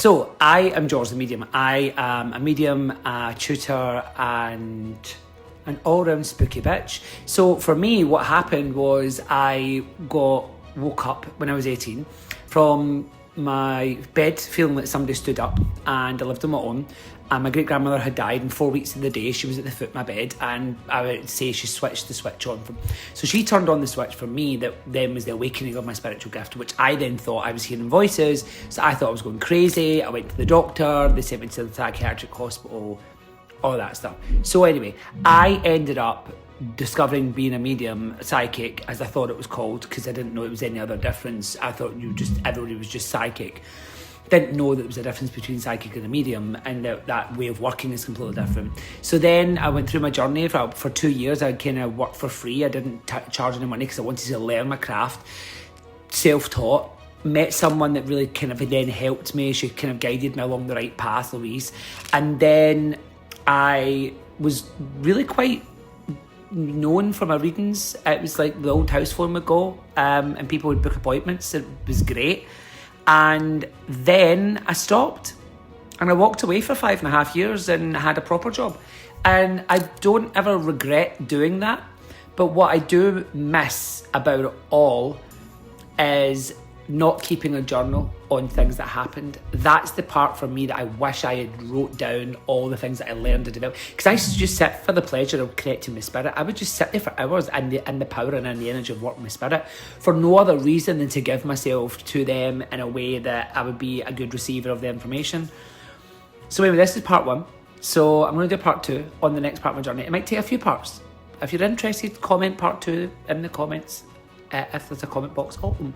So I am George the medium. I am a medium, a tutor, and an all-round spooky bitch. So for me, what happened was I woke up when I was 18 from my bed feeling like somebody stood up, and I lived on my own. And my great-grandmother had died, and 4 weeks of the day she was at the foot of my bed, and I would say she switched the switch on. So she turned on the switch for me, that then was the awakening of my spiritual gift, which I then thought I was hearing voices, so I thought I was going crazy. I went to the doctor, they sent me to the psychiatric hospital, all that stuff. So anyway, I ended up discovering being a medium, psychic, as I thought it was called, because I didn't know it was any other difference. I thought everybody was just psychic. Didn't know that there was a difference between psychic and a medium, and that way of working is completely different. So then I went through my journey for 2 years. I kind of worked for free. I didn't charge any money because I wanted to learn my craft. Self-taught. Met someone that really kind of then helped me. She kind of guided me along the right path, Louise. And then I was really quite known for my readings. It was like the old house phone would go, and people would book appointments. It was great. And then I stopped, and I walked away for 5.5 years and had a proper job. And I don't ever regret doing that. But what I do miss about it all is not keeping a journal on things that happened. That's the part for me that I wish I had wrote down all the things that I learned to develop. Because I used to just sit for the pleasure of connecting with spirit. I would just sit there for hours and the power and the energy of working with spirit for no other reason than to give myself to them in a way that I would be a good receiver of the information. So anyway, this is part 1. So I'm going to do part 2 on the next part of my journey. It might take a few parts. If you're interested, comment part 2 in the comments, if there's a comment box open.